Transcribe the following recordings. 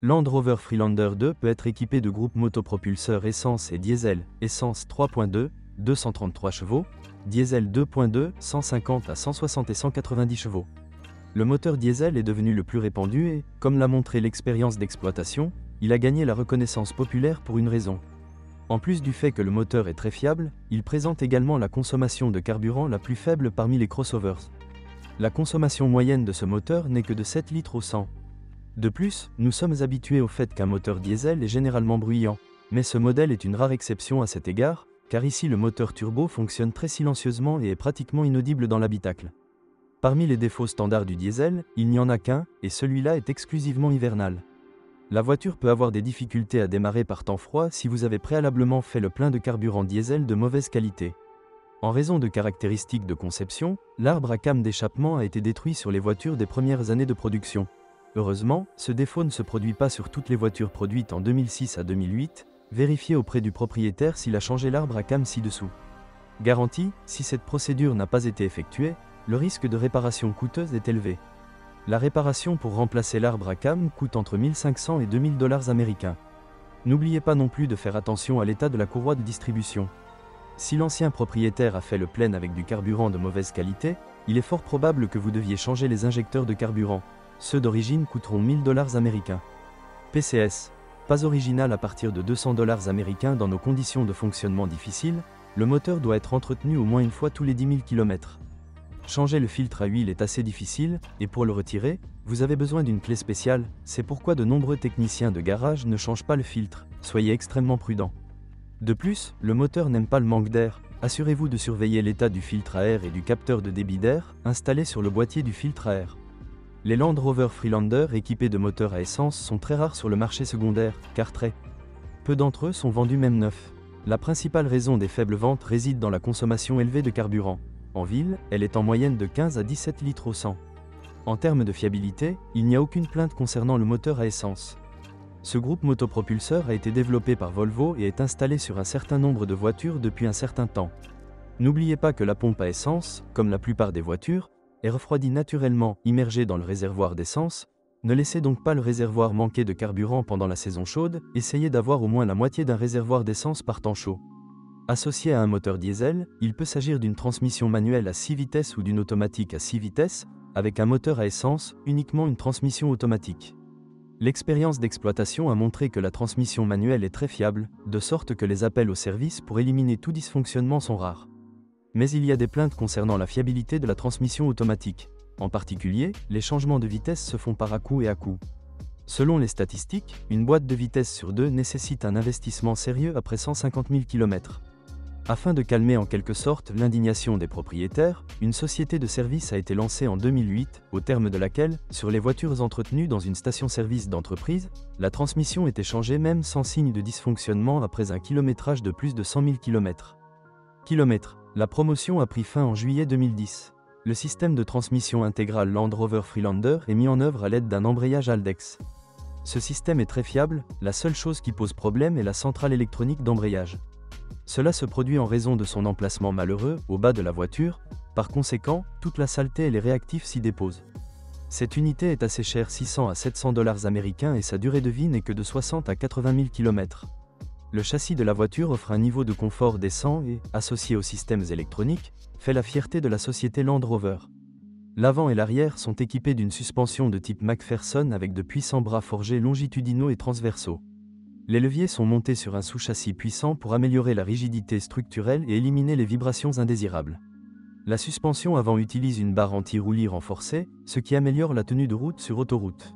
Land Rover Freelander 2 peut être équipé de groupes motopropulseurs essence et diesel, essence 3.2, 233 chevaux, diesel 2.2, 150 à 160 et 190 chevaux. Le moteur diesel est devenu le plus répandu et, comme l'a montré l'expérience d'exploitation, il a gagné la reconnaissance populaire pour une raison. En plus du fait que le moteur est très fiable, il présente également la consommation de carburant la plus faible parmi les crossovers. La consommation moyenne de ce moteur n'est que de 7 litres au 100. De plus, nous sommes habitués au fait qu'un moteur diesel est généralement bruyant, mais ce modèle est une rare exception à cet égard, car ici le moteur turbo fonctionne très silencieusement et est pratiquement inaudible dans l'habitacle. Parmi les défauts standards du diesel, il n'y en a qu'un, et celui-là est exclusivement hivernal. La voiture peut avoir des difficultés à démarrer par temps froid si vous avez préalablement fait le plein de carburant diesel de mauvaise qualité. En raison de caractéristiques de conception, l'arbre à cames d'échappement a été détruit sur les voitures des premières années de production. Heureusement, ce défaut ne se produit pas sur toutes les voitures produites en 2006 à 2008, vérifiez auprès du propriétaire s'il a changé l'arbre à cames ci-dessous. Garantie, si cette procédure n'a pas été effectuée, le risque de réparation coûteuse est élevé. La réparation pour remplacer l'arbre à cames coûte entre 1500 et 2000 $ américains. N'oubliez pas non plus de faire attention à l'état de la courroie de distribution. Si l'ancien propriétaire a fait le plein avec du carburant de mauvaise qualité, il est fort probable que vous deviez changer les injecteurs de carburant. Ceux d'origine coûteront 1000 $ américains. PCS. Pas original à partir de 200 $ américains dans nos conditions de fonctionnement difficiles, le moteur doit être entretenu au moins une fois tous les 10 000 km. Changer le filtre à huile est assez difficile, et pour le retirer, vous avez besoin d'une clé spéciale, c'est pourquoi de nombreux techniciens de garage ne changent pas le filtre, soyez extrêmement prudents. De plus, le moteur n'aime pas le manque d'air, assurez-vous de surveiller l'état du filtre à air et du capteur de débit d'air, installé sur le boîtier du filtre à air. Les Land Rover Freelander équipés de moteurs à essence sont très rares sur le marché secondaire, car très peu d'entre eux sont vendus même neufs. La principale raison des faibles ventes réside dans la consommation élevée de carburant. En ville, elle est en moyenne de 15 à 17 litres au 100. En termes de fiabilité, il n'y a aucune plainte concernant le moteur à essence. Ce groupe motopropulseur a été développé par Volvo et est installé sur un certain nombre de voitures depuis un certain temps. N'oubliez pas que la pompe à essence, comme la plupart des voitures, est refroidie naturellement, immergée dans le réservoir d'essence. Ne laissez donc pas le réservoir manquer de carburant pendant la saison chaude, essayez d'avoir au moins la moitié d'un réservoir d'essence par temps chaud. Associé à un moteur diesel, il peut s'agir d'une transmission manuelle à 6 vitesses ou d'une automatique à 6 vitesses, avec un moteur à essence, uniquement une transmission automatique. L'expérience d'exploitation a montré que la transmission manuelle est très fiable, de sorte que les appels au service pour éliminer tout dysfonctionnement sont rares. Mais il y a des plaintes concernant la fiabilité de la transmission automatique. En particulier, les changements de vitesse se font par à-coups et à-coups. Selon les statistiques, une boîte de vitesse sur deux nécessite un investissement sérieux après 150 000 km. Afin de calmer en quelque sorte l'indignation des propriétaires, une société de service a été lancée en 2008, au terme de laquelle, sur les voitures entretenues dans une station-service d'entreprise, la transmission était changée même sans signe de dysfonctionnement après un kilométrage de plus de 100 000 km. La promotion a pris fin en juillet 2010. Le système de transmission intégrale Land Rover Freelander est mis en œuvre à l'aide d'un embrayage Haldex. Ce système est très fiable, la seule chose qui pose problème est la centrale électronique d'embrayage. Cela se produit en raison de son emplacement malheureux, au bas de la voiture, par conséquent, toute la saleté et les réactifs s'y déposent. Cette unité est assez chère, 600 à 700 $ américains, et sa durée de vie n'est que de 60 à 80 000 km. Le châssis de la voiture offre un niveau de confort décent et, associé aux systèmes électroniques, fait la fierté de la société Land Rover. L'avant et l'arrière sont équipés d'une suspension de type McPherson avec de puissants bras forgés longitudinaux et transversaux. Les leviers sont montés sur un sous-châssis puissant pour améliorer la rigidité structurelle et éliminer les vibrations indésirables. La suspension avant utilise une barre anti-roulis renforcée, ce qui améliore la tenue de route sur autoroute.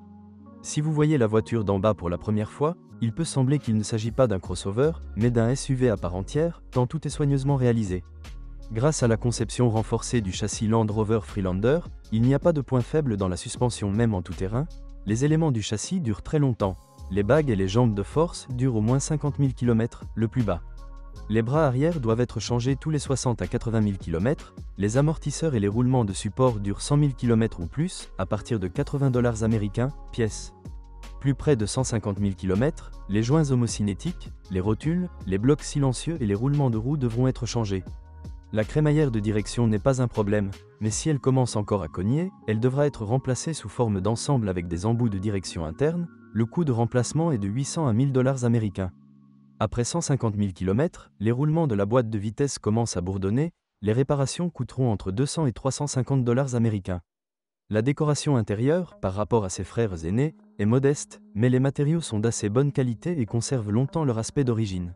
Si vous voyez la voiture d'en bas pour la première fois, il peut sembler qu'il ne s'agit pas d'un crossover, mais d'un SUV à part entière, tant tout est soigneusement réalisé. Grâce à la conception renforcée du châssis Land Rover Freelander, il n'y a pas de point faible dans la suspension même en tout-terrain. Les éléments du châssis durent très longtemps. Les bagues et les jambes de force durent au moins 50 000 km, le plus bas. Les bras arrière doivent être changés tous les 60 à 80 000 km, les amortisseurs et les roulements de support durent 100 000 km ou plus, à partir de 80 $ américains, pièce. Plus près de 150 000 km, les joints homocinétiques, les rotules, les blocs silencieux et les roulements de roues devront être changés. La crémaillère de direction n'est pas un problème, mais si elle commence encore à cogner, elle devra être remplacée sous forme d'ensemble avec des embouts de direction interne, Le coût de remplacement est de 800 à 1000 dollars américains. Après 150 000 km, les roulements de la boîte de vitesse commencent à bourdonner, les réparations coûteront entre 200 et 350 dollars américains. La décoration intérieure, par rapport à ses frères aînés, est modeste, mais les matériaux sont d'assez bonne qualité et conservent longtemps leur aspect d'origine.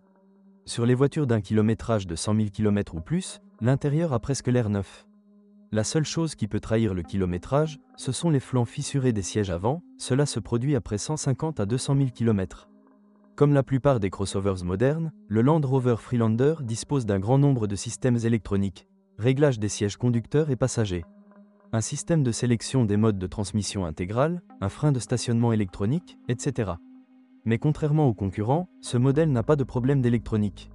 Sur les voitures d'un kilométrage de 100 000 km ou plus, l'intérieur a presque l'air neuf. La seule chose qui peut trahir le kilométrage, ce sont les flancs fissurés des sièges avant, cela se produit après 150 à 200 000 km. Comme la plupart des crossovers modernes, le Land Rover Freelander dispose d'un grand nombre de systèmes électroniques, réglage des sièges conducteurs et passagers, un système de sélection des modes de transmission intégrale, un frein de stationnement électronique, etc. Mais contrairement aux concurrents, ce modèle n'a pas de problème d'électronique.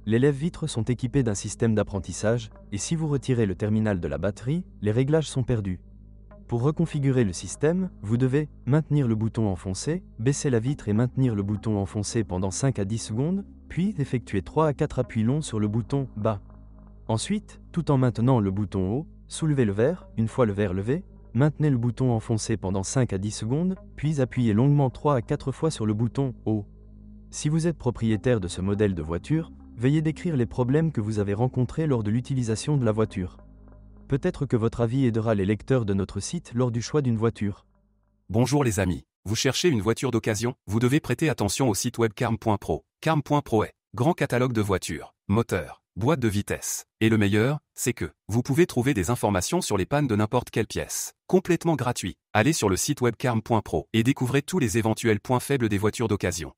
Les lève-vitres sont équipées d'un système d'apprentissage, et si vous retirez le terminal de la batterie, les réglages sont perdus. Pour reconfigurer le système, vous devez maintenir le bouton enfoncé, baisser la vitre et maintenir le bouton enfoncé pendant 5 à 10 secondes, puis effectuer 3 à 4 appuis longs sur le bouton bas. Ensuite, tout en maintenant le bouton haut, soulevez le verre, une fois le verre levé, maintenez le bouton enfoncé pendant 5 à 10 secondes, puis appuyez longuement 3 à 4 fois sur le bouton haut. Si vous êtes propriétaire de ce modèle de voiture, veuillez décrire les problèmes que vous avez rencontrés lors de l'utilisation de la voiture. Peut-être que votre avis aidera les lecteurs de notre site lors du choix d'une voiture. Bonjour les amis, vous cherchez une voiture d'occasion? Vous devez prêter attention au site web carm.pro. Carm.pro est grand catalogue de voitures, moteurs, boîtes de vitesse. Et le meilleur, c'est que vous pouvez trouver des informations sur les pannes de n'importe quelle pièce. Complètement gratuit. Allez sur le site web carm.pro et découvrez tous les éventuels points faibles des voitures d'occasion.